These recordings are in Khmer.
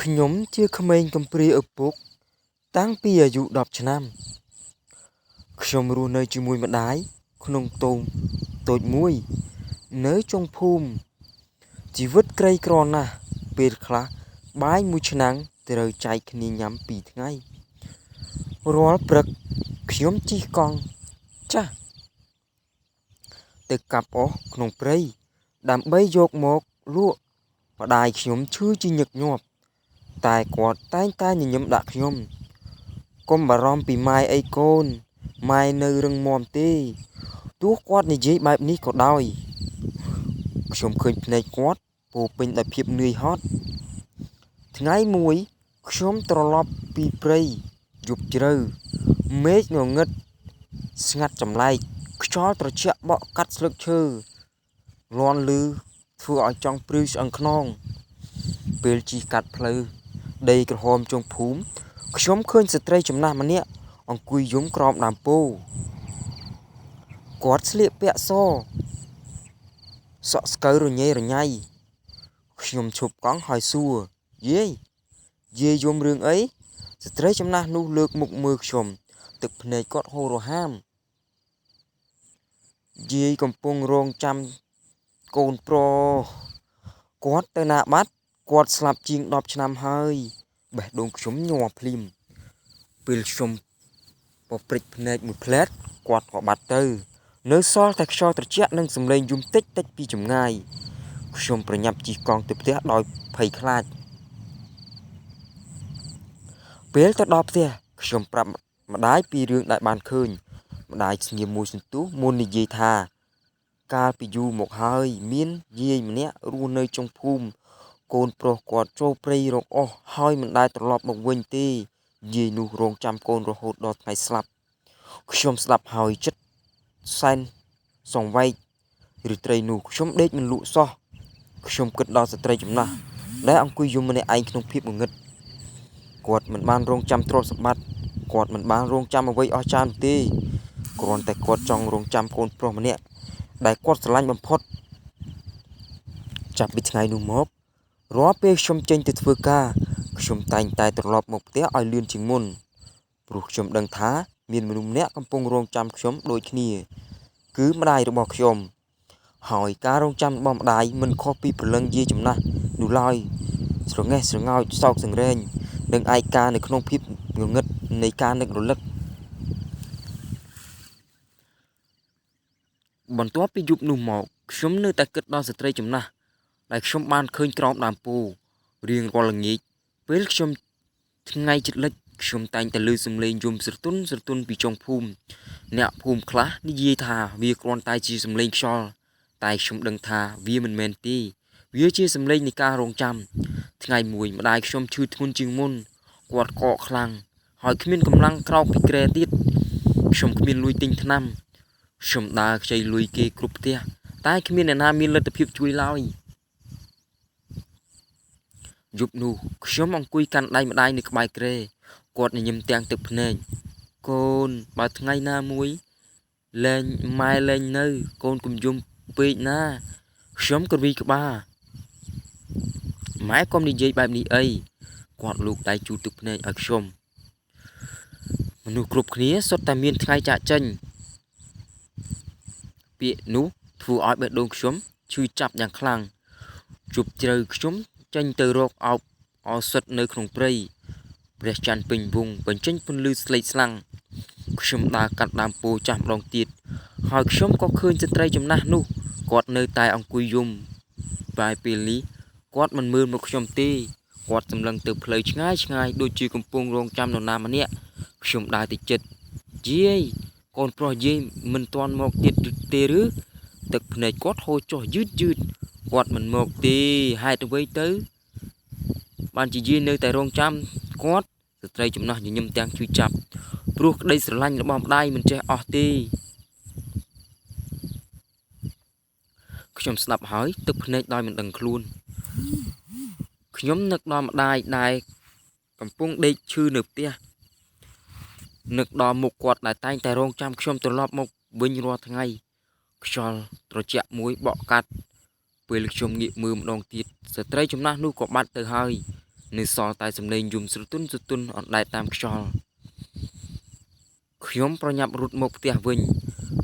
ខ្ញុំជាក្មេងកំព្រាឪពុកតាំងពីអាយុ10ឆ្នាំខ្ញុំរស់នៅជាមួយម្ដាយក្នុងតូបតូចមួយនៅចុងភូមិជីវិតក្រីក្រណាស់ពេលខ្លះបាយមួយឆ្នាំងត្រូវចែកគ្នាញ៉ាំ2ថ្ងៃរាល់ព្រឹកខ្ញុំជិះកង់ចាស់ទៅកាប់អុសក្នុងព្រៃដើម្បីយកមកលក់ម្ដាយខ្ញុំឈឺជាញឹកញាប់តែគាត់តែងតែញញឹមដាក់ខ្ញុំកុំបារម្ភពីម៉ែអីកូនម៉ែនៅរឹងមាំទេទោះគាត់និយាយបែបនេះក៏ដោយខ្ញុំឃើញភ្នែកគាត់ពោពេញដោយភាពនឿយហត់ថ្ងៃមួយខ្ញុំត្រឡប់ពីព្រៃយប់ជ្រៅមេឃងងឹតស្ងាត់ចម្លែកខ្យល់ត្រជាក់បក់កាត់ស្លឹកឈើលាន់លឺធ្វើឲ្យចង់ព្រឺឆ្អឹងខ្នងពេលជិះកាត់ផ្លូវដីក្រហមចុងភូមិខ្ញុំឃើញស្ត្រីចំណាស់ម្នាក់អង្គុយយំក្រោមដើមពោធិ៍គាត់ស្លៀកពាក់សសក់ស្កូវរញ៉េរញ៉ៃខ្ញុំឈប់កង់ហើយសួរយាយយំរឿងអីស្ត្រីចំណាស់នោះលើកមុខមើលខ្ញុំទឹកភ្នែកគាត់ហូររហាមយាយកំពុងរងចាំកូនប្រុសគាត់ទៅណាបាត់គាត់ស្លាប់ជាង10ឆ្នាំហើយបេះដូងខ្ញុំញ័រភ្លាមពេលខ្ញុំពព្រិចភ្នែកមួយផ្លែតគាត់ក៏បាត់ទៅនៅសល់តែខ្យល់ត្រជាក់និងសំឡេងយំតិចពីចម្ងាយខ្ញុំប្រញាប់ជិះកង់ទៅផ្ទះដោយភ័យខ្លាចពេលទៅដល់ផ្ទះខ្ញុំប្រាប់ម្ដាយពីរឿងដែលបានឃើញម្ដាយស្ងៀមមួយសន្ទុះមុននិយាយថាកាលពីយូរមកហើយមានយាយម្នាក់រស់នៅចុងភូមិកូនប្រុសគាត់ចូលព្រៃរកអស់ហើយមិនដែលត្រឡប់មកវិញទេយាយនោះរងចាំកូនរហូតដល់ថ្ងៃស្លាប់ខ្ញុំស្ដាប់ហើយចិត្តសែនសង្វេគរាត្រីនោះខ្ញុំដេកមិនលក់សោះខ្ញុំគិតដល់ស្ត្រីចំណាស់ដែលអង្គុយយំម្នាក់ឯងក្នុងភាពងងឹតគាត់មិនបានរងចាំទ្រព្យសម្បត្តិគាត់មិនបានរងចាំអ្វីអស្ចារ្យទេគ្រាន់តែគាត់ចង់រងចាំកូនប្រុសម្នាក់ដែលគាត់ស្រឡាញ់បំផុតចាប់ពីថ្ងៃនោះមករាល់ពេលខ្ញុំចេញទៅធ្វើការខ្ញុំតែងតែត្រឡប់មកផ្ទះឲ្យលឿនជាងមុនព្រោះខ្ញុំដឹងថាមានមនុស្សម្នាក់កំពុងរងចាំខ្ញុំដូចគ្នាគឺម្ដាយរបស់ខ្ញុំហើយការរងចាំរបស់ម្ដាយមិនខុសពីព្រលឹងយាយចំណាស់នោះឡើយស្រងេះស្រងោចសោកសង្រេងនិងឯកានៅក្នុងភាពងងឹតនៃការនឹករលឹកបន្ទាប់ពីយប់នោះមកខ្ញុំនៅតែគិតដល់ស្ត្រីចំណាស់ដែលខ្ញុំបានឃើញក្រោមដើមពោធិ៍រៀងរាល់ល្ងាចពេលខ្ញុំថ្ងៃជិតលិចខ្ញុំតែងតែឮសំឡេងយំស្រទន់ពីចុងភូមិអ្នកភូមិខ្លះនិយាយថាវាគ្រាន់តែជាសំឡេងខ្យល់តែខ្ញុំដឹងថាវាមិនមែនទេវាជាសំឡេងនៃការរងចាំថ្ងៃមួយម្ដាយខ្ញុំឈឺធ្ងន់ជាងមុនគាត់កកខ្លាំងហើយគ្មានកម្លាំងក្រោកពីគ្រែទៀតខ្ញុំគ្មានលុយទិញថ្នាំខ្ញុំដើរខ្ចីលុយគេគ្រប់ផ្ទះតែគ្មានអ្នកណាមានលទ្ធភាពជួយឡើយយប់នោះខ្ញុំអង្គុយកាន់ដៃម្ដាយនៅក្បែរគ្រែគាត់ញញឹមទាំងទឹកភ្នែកកូនបើថ្ងៃណាមួយម៉ែលែងនៅកូនកុំយំពេកណាខ្ញុំក៏វិក្បាលម៉ែកុំនិយាយបែបនេះអីគាត់លូកដៃជូតទឹកភ្នែកឲ្យខ្ញុំមនុស្សគ្រប់គ្នាសុទ្ធតែមានថ្ងៃចាក់ចេញពាក្យនោះធ្វើឲ្យបេះដូងខ្ញុំឈឺចាប់យ៉ាងខ្លាំងជប់ជ្រៅខ្ញុំចេញទៅរកអោបអោសិតនៅក្នុងព្រៃព្រះច័ន្ទពេញវងបញ្ចេញពន្លឺស្លេកស្លាំងខ្ញុំដើរកាត់ដើមពោធិ៍ចាស់ម្ដងទៀតហើយខ្ញុំក៏ឃើញស្ត្រីចំណាស់នោះគាត់នៅតែអង្គុយយំបែរពេលនេះគាត់មិនមើលមកខ្ញុំទេគាត់សម្លឹងទៅផ្លូវឆ្ងាយដូចជាកំពុងរងចាំនរណាម្នាក់ខ្ញុំដើរទៅជិតយាយកូនប្រុសយាយមិនទាន់មកទៀតទេឬទឹកភ្នែកគាត់ហូរចុះយឺតគាត់មិនមកទេហេតុអ្វីទៅបានជាយាយនៅតែរងចាំគាត់ស្ត្រីចំណាស់ញញឹមទាំងឈឺចាប់ព្រោះក្តីស្រឡាញ់របស់ម្ដាយមិនចេះអស់ទេខ្ញុំស្ដាប់ហើយទឹកភ្នែកដោយមិនដឹងខ្លួនខ្ញុំនឹកដល់ម្ដាយដែលកំពុងដេកឈឺនៅផ្ទះនឹកដល់មុខគាត់ដែលតែងតែរងចាំខ្ញុំត្រឡប់មកវិញរាល់ថ្ងៃខ្យល់ត្រជាក់មួយបក់កាត់ពេលខ្ញុំងាកមើលម្ដងទៀតស្ត្រីចំណាស់នោះក៏បាត់ទៅហើយ នៅសល់តែសំឡេងយំស្រទន់អត់ដែលតាមខ្យល់ខ្ញុំប្រញាប់រត់មកផ្ទះវិញ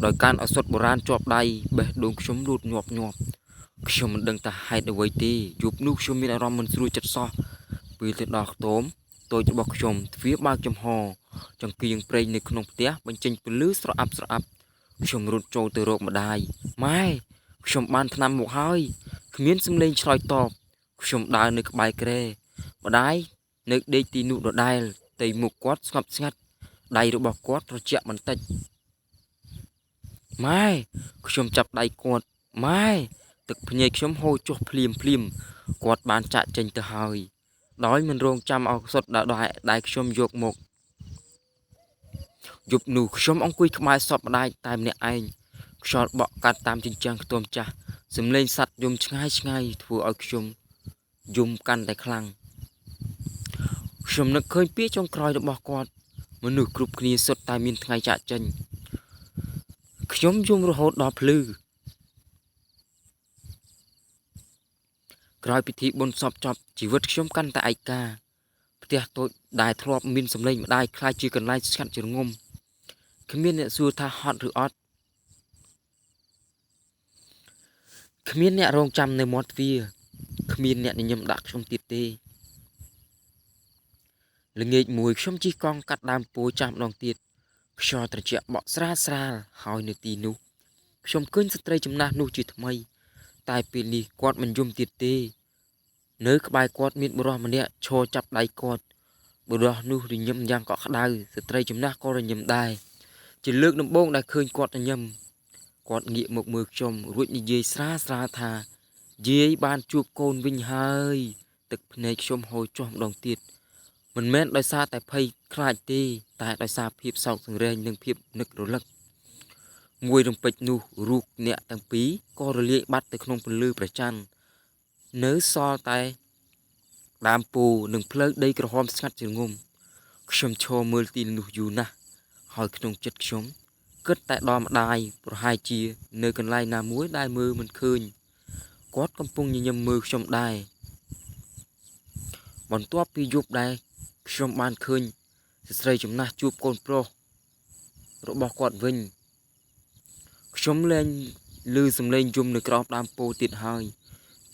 ដោយការឱសថបុរាណជាប់ដៃបេះដូងខ្ញុំលូតញាប់ខ្ញុំមិនដឹងថាហេតុអ្វីទេយប់នោះខ្ញុំមានអារម្មណ៍មិនស្រួលចិត្តសោះពេលទៅដល់ខ្ទមតូចរបស់ខ្ញុំទ្វារបើកចំហចង្គៀងប្រេងនៅក្នុងផ្ទះបញ្ចេញពន្លឺស្រអាប់ខ្ញុំរត់ចូលទៅរកម្ដាយម៉ែខ្ញុំបានថ្នាំមកហើយគ្មានសំឡេងឆ្លើយតបខ្ញុំដើរនៅក្បែរគ្រែម្ដាយនៅដេកទីនោះដដែលតែមុខគាត់ស្ងប់ស្ងាត់ដៃរបស់គាត់ត្រជាក់បន្តិចម៉ែខ្ញុំចាប់ដៃគាត់ម៉ែទឹកភ្នែកខ្ញុំហូរចុះភ្លាមគាត់បានចាក់ចេញទៅហើយដោយមិនរងចាំឱសថដែលខ្ញុំយកមកយប់នោះខ្ញុំអង្គុយក្បែរសពម្ដាយតែម្នាក់ឯងខ្យល់បក់កាត់តាមជញ្ជាំងខ្ទមចាស់សំឡេងសត្វយំឆ្ងាយធ្វើឲ្យខ្ញុំយំកាន់តែខ្លាំងខ្ញុំនឹកឃើញពីចុងក្រោយរបស់គាត់មនុស្សគ្រប់គ្នាសុទ្ធតែមានថ្ងៃចាក់ចេញខ្ញុំយំរហូតដល់ភ្លឺក្រោយពិធីបុណ្យសពចប់ជីវិតខ្ញុំកាន់តែឯកាផ្ទះតូចដែលធ្លាប់មានសម្លេងម្ដាយខ្លាចជាកន្លែងស្ងាត់ជ្រងំគ្មានអ្នកសួរថាហត់ឬអត់គ្មានអ្នករងចាំនៅមាត់ទ្វារគ្មានអ្នកញញឹមដាក់ខ្ញុំទៀតទេល្ងាចមួយខ្ញុំជិះកង់កាត់ដើមពោធិ៍ចាស់ម្ដងទៀតខ្យល់ត្រជាក់បក់ស្រាលហើយនៅទីនោះខ្ញុំឃើញស្ត្រីចំណាស់នោះជាថ្មីតែពេលនេះគាត់មិនយំទៀតទេនៅក្បែរគាត់មានបុរសម្នាក់ឈរចាប់ដៃគាត់បុរសនោះរញឹមយ៉ាងកក់ក្ដៅស្ត្រីចំណាស់ក៏រញឹមដែរជាលើកដំបូងដែលឃើញគាត់រញឹមគាត់ងាកមកមើលខ្ញុំរួចនិយាយស្រាលថាយាយបានជួបកូនវិញហើយទឹកភ្នែកខ្ញុំហូរចុះម្ដងទៀតមិនមែនដោយសារតែភ័យខ្លាចទេតែដោយសារភាពសោកសង្រេងនិងភាពនឹករលឹកមួយរំពេចនោះរូបអ្នកទាំងពីរក៏រលាយបាត់ទៅក្នុងពន្លឺព្រះច័ន្ទនៅសល់តែដើមពោធិ៍និងភ្លើងដីក្រហមស្ងាត់ជ្រងំខ្ញុំឈរមើលទីនោះយូរណាស់ហើយក្នុងចិត្តខ្ញុំគិតតែដល់ម្ដាយប្រហែលជានៅកន្លែងណាមួយដែលមើលមិនឃើញគាត់កំពុងញញឹមមើលខ្ញុំដែរបន្ទាប់ពីយប់ដែលខ្ញុំបានឃើញស្ត្រីចំណាស់ជួបកូនប្រុសរបស់គាត់វិញខ្ញុំលែងឮសំឡេងយំនៅក្រោមដើមពោធិ៍ទៀតហើយ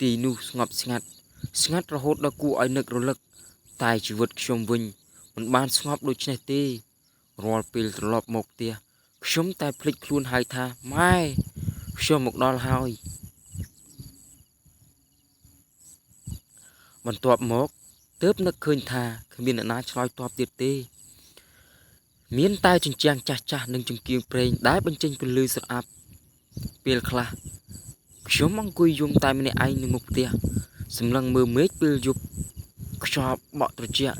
ទីនោះស្ងប់ស្ងាត់រហូតដល់គួរឲ្យនឹករលឹកតែជីវិតខ្ញុំវិញមិនបានស្ងប់ដូចនេះទេរាល់ពេលត្រឡប់មកផ្ទះខ្ញុំតែភ្លេចខ្លួនហៅថាម៉ែខ្ញុំមកដល់ហើយបន្ទាប់មកទើបនឹកឃើញថាគ្មានអ្នកណាឆ្លើយតបទៀតទេមានតែជញ្ជាំងចាស់និងចង្គៀងប្រេងដែលបញ្ចេញពន្លឺស្រអាប់ពេលខ្លះខ្ញុំអង្គុយយំតែម្នាក់ឯងនៅមុខផ្ទះសម្លឹងមើលមេឃពេលយប់ខ្យល់បក់ត្រជាក់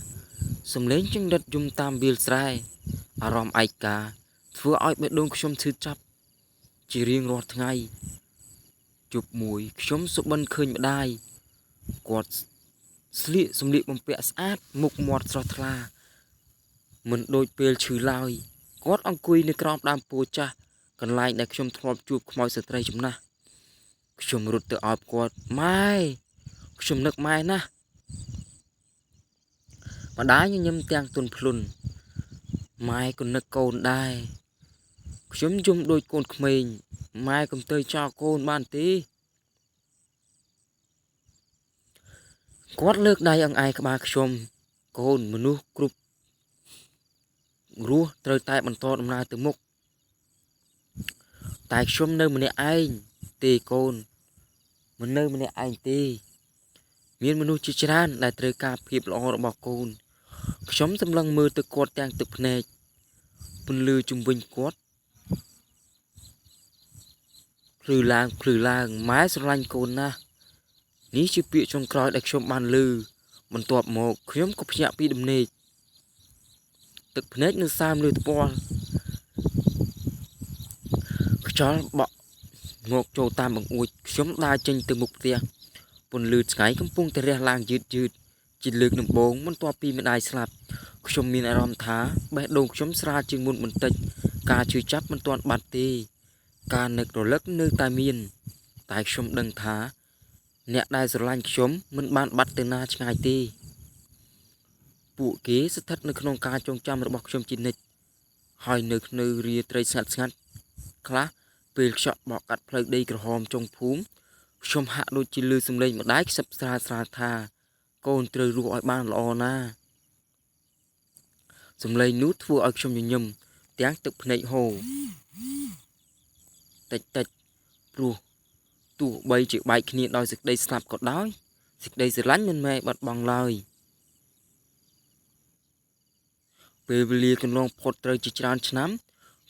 សំឡេងចង្រិតយំតាមវាលស្រែអារម្មណ៍ឯកាធ្វើឲ្យបេះដូងខ្ញុំឈឺចាប់ជារៀងរាល់ថ្ងៃជប់មួយខ្ញុំសុបិនឃើញម្ដាយគាត់ស្លៀកសម្លៀកបំពាក់ស្អាតមុខមាត់ស្រស់ថ្លាមិនដូចពេលឈឺឡើយគាត់អង្គុយនៅក្រោមដើមពោធិ៍ចាស់កន្លែងដែលខ្ញុំធ្លាប់ជួបខ្មោចស្ត្រីចំណាស់ខ្ញុំរត់ទៅអោបគាត់ម៉ែខ្ញុំនឹកម៉ែណាស់ម្ដាយញញឹមទាំងទន់ភ្លន់ម៉ែក៏នឹកកូនដែរខ្ញុំយំដូចកូនក្មេងម៉ែកុំទៅចោលកូនបានទេគាត់លើកដៃអង្អែក្បាលខ្ញុំកូនមនុស្សគ្រប់រស់ត្រូវតែបន្តដំណើរទៅមុខតែខ្ញុំនៅម្នាក់ឯងទេកូនមិននៅម្នាក់ឯងទេមានមនុស្សជាច្រើនដែលត្រូវការភាពល្អរបស់កូនខ្ញុំសម្លឹងមើលទៅគាត់ទាំងទឹកភ្នែកពន្លឺជំវិញគាត់ភ្លឺឡើងម៉ែស្រឡាញ់កូនណាស់នេះជាពាក្យចុងក្រោយដែលខ្ញុំបានឮបន្ទាប់មកខ្ញុំក៏ភ្ញាក់ពីដំណេកទឹកភ្នែកនៅសើមលើថ្ពាល់ខ្យល់បក់មកចូលតាមបង្អួចខ្ញុំដើរចេញទៅមុខផ្ទះពន្លឺថ្ងៃកំពុងតែរះឡើងយឺតជាលើកដំបូងបន្ទាប់ពីម្ដាយស្លាប់ខ្ញុំមានអារម្មណ៍ថាបេះដូងខ្ញុំស្រាលជាងមុនបន្តិចការឈឺចាប់មិនទាន់បាត់ទេការនឹករលឹកនៅតែមានតែខ្ញុំដឹងថាអ្នកដែលស្រឡាញ់ខ្ញុំមិនបានបាត់ទៅណាឆ្ងាយទេ ពួកគេស្ថិតនៅក្នុងការចងចាំរបស់ខ្ញុំជានិច្ចហើយនៅរាត្រីស្ងាត់ខ្លះពេលខ្យល់បក់កាត់ផ្លូវដីក្រហមចុងភូមិខ្ញុំហាក់ដូចជាឮសំឡេងម្ដាយខ្សឹបស្រាលថាកូនត្រូវរស់ឲ្យបានល្អណាសំឡេងនោះធ្វើឲ្យខ្ញុំញញឹមទាំងទឹកភ្នែកហូរតិចព្រោះទោះបីជាបែកគ្នាដោយសេចក្តីស្លាប់ក៏ដោយសេចក្តីស្រឡាញ់មិនមែនបាត់បង់ឡើយពេលវេលាកន្លងផុតត្រូវជាច្រើនឆ្នាំ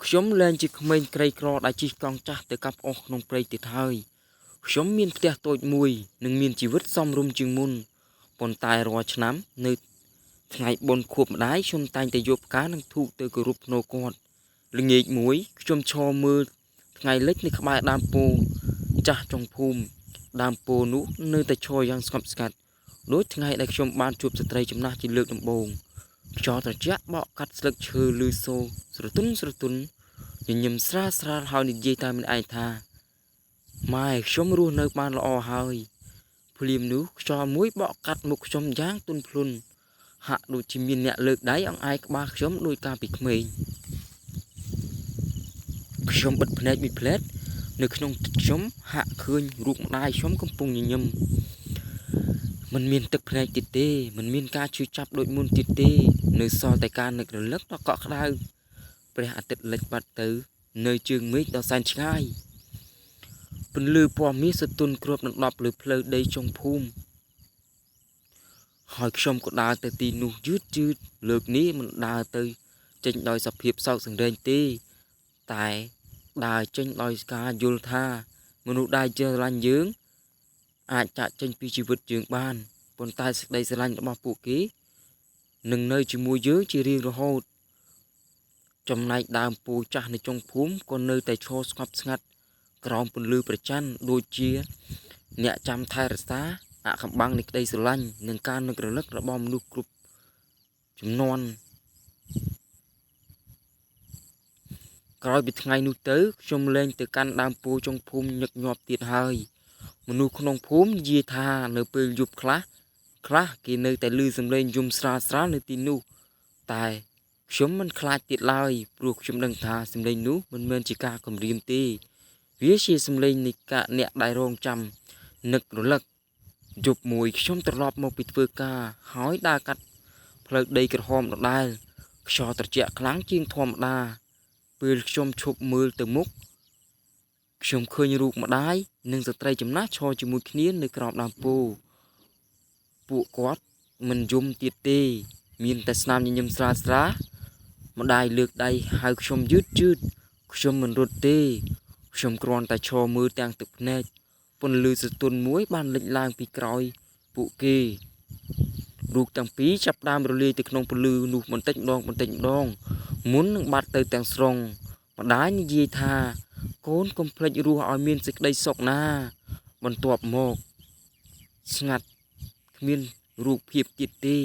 ខ្ញុំលែងជាក្មេងក្រីក្រដែលជិះកង់ចាស់ទៅកាប់អុសក្នុងព្រៃទៀតហើយខ្ញុំមានផ្ទះតូចមួយនិងមានជីវិតសមរម្យជាងមុនប៉ុន្តែរាល់ឆ្នាំនៅថ្ងៃបុណ្យខួបម្ដាយខ្ញុំតែងតែយកផ្កានិងធូបទៅគោរពភ្នោគាត់ល្ងាចមួយខ្ញុំឈរមើលថ្ងៃលិចនៅក្បែរដើមពោធិ៍ចាស់ចុងភូមិដើមពោធិ៍នោះនៅតែឈរយ៉ាងស្ងប់ស្ងាត់ដូចថ្ងៃដែលខ្ញុំបានជួបស្ត្រីចំណាស់ជាលើកដំបូងខ្យល់ត្រជាក់បក់កាត់ស្លឹកឈើលឺសូរស្រទន់ញញឹមស្រាលហើយនិយាយតែម្នាក់ឯងថាម៉ែខ្ញុំរស់នៅបានល្អហើយភ្លាមនោះខ្យល់មួយបក់កាត់មុខខ្ញុំយ៉ាងទន់ភ្លន់ហាក់ដូចជាមានអ្នកលើកដៃអង្អែលក្បាលខ្ញុំដោយកាលពីក្មេងខ្ញុំបិទភ្នែកមួយភ្លែតនៅក្នុងចិត្តខ្ញុំហាក់ឃើញរូបម្ដាយខ្ញុំកំពុងញញឹមមិនមានទឹកភ្នែកទៀតទេមិនមានការឈឺចាប់ដូចមុនទៀតទេនៅសល់តែការនឹករលឹកដ៏កក់ក្ដៅព្រះអាទិត្យលិចបាត់ទៅនៅជើងមេឃដ៏សែនឆ្ងាយពន្លឺពណ៌មាសស្រទន់គ្របដណ្ដប់លើផ្លូវដីចុងភូមិហើយខ្ញុំក៏ដើរទៅទីនោះយឺតលើកនេះមិនដើរទៅចេញដោយសភាពសោកសង្រេងទេតែដើរចេញដោយការយល់ថាមនុស្សដែលស្រឡាញ់យើងអាចចាកចេញពីជីវិតយើងបានប៉ុន្តែសេចក្តីស្រឡាញ់របស់ពួកគេនឹងនៅជាមួយយើងជារៀងរហូតចំណែកដើមពោធិ៍ចាស់នៅចុងភូមិក៏នៅតែឈរស្ងប់ស្ងាត់ក្រោមពន្លឺព្រះច័ន្ទដូចជាអ្នកចាំថែរក្សាអាថ៌កំបាំងនៃក្តីស្រឡាញ់និងការនឹករលឹករបស់មនុស្សគ្រប់ជំនាន់ក្រោយពីថ្ងៃនោះទៅខ្ញុំលែងទៅកាន់ដើមពោធិ៍ចុងភូមិញឹកញាប់ទៀតហើយមនុស្សក្នុងភូមិនិយាយថានៅពេលយប់ខ្លះគេនៅតែឮសំឡេងយំស្រាលនៅទីនោះតែខ្ញុំមិនខ្លាចទៀតឡើយព្រោះខ្ញុំដឹងថាសំឡេងនោះមិនមែនជាការគំរាមទេវាជាសំឡេងនៃអ្នកដែលរងចាំនឹករលឹកយប់មួយខ្ញុំត្រឡប់មកពីធ្វើការហើយដើរកាត់ផ្លូវដីក្រហមដដែលខ្យល់ត្រជាក់ខ្លាំងជាងធម្មតាពេលខ្ញុំឈប់មើលទៅមុខខ្ញុំឃើញរូបម្ដាយនិងស្ត្រីចំណាស់ឈរជាមួយគ្នានៅក្រោមដើមពោធិ៍ពួកគាត់មិនយំទៀតទេមានតែស្នាមញញឹមស្រាលម្ដាយលើកដៃហៅខ្ញុំយឺតខ្ញុំមិនរត់ទេខ្ញុំគ្រាន់តែឈរមើលទាំងទឹកភ្នែកពន្លឺស្រទន់មួយបានលេចឡើងពីក្រោយពួកគេរូបទាំងពីរចាប់ផ្ដើមរលាយទៅក្នុងពន្លឺនោះបន្តិចម្ដងមុននឹងបាត់ទៅទាំងស្រុងម្ដាយនិយាយថាកូនកុំភ្លេចរស់ឲ្យមានសេចក្តីសុខណាបន្ទាប់មកស្ងាត់គ្មានរូបភាពទៀតទេ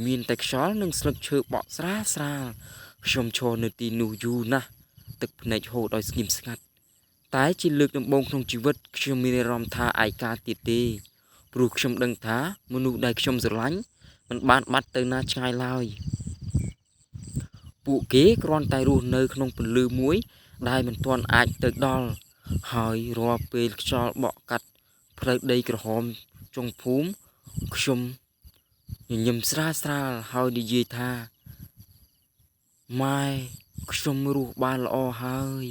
មានតែខ្យល់និងស្លឹកឈើបក់ស្រាលខ្ញុំឈរនៅទីនោះយូរណាស់ទឹកភ្នែកហូរដោយស្ងៀមស្ងាត់តែជាលើកដំបូងក្នុងជីវិតខ្ញុំមានអារម្មណ៍ថាឯកាទៀតទេព្រោះខ្ញុំដឹងថាមនុស្សដែលខ្ញុំស្រឡាញ់មិនបានបាត់ទៅណាឆ្ងាយឡើយពួកគេគ្រាន់តែរស់នៅក្នុងពន្លឺមួយដែលមិនទាន់អាចទៅដល់ហើយរាល់ពេលខ្យល់បក់កាត់ផ្លូវដីក្រហមចុងភូមិខ្ញុំញញឹមស្រាលហើយនិយាយថាម៉ែខ្ញុំរស់បានល្អហើយ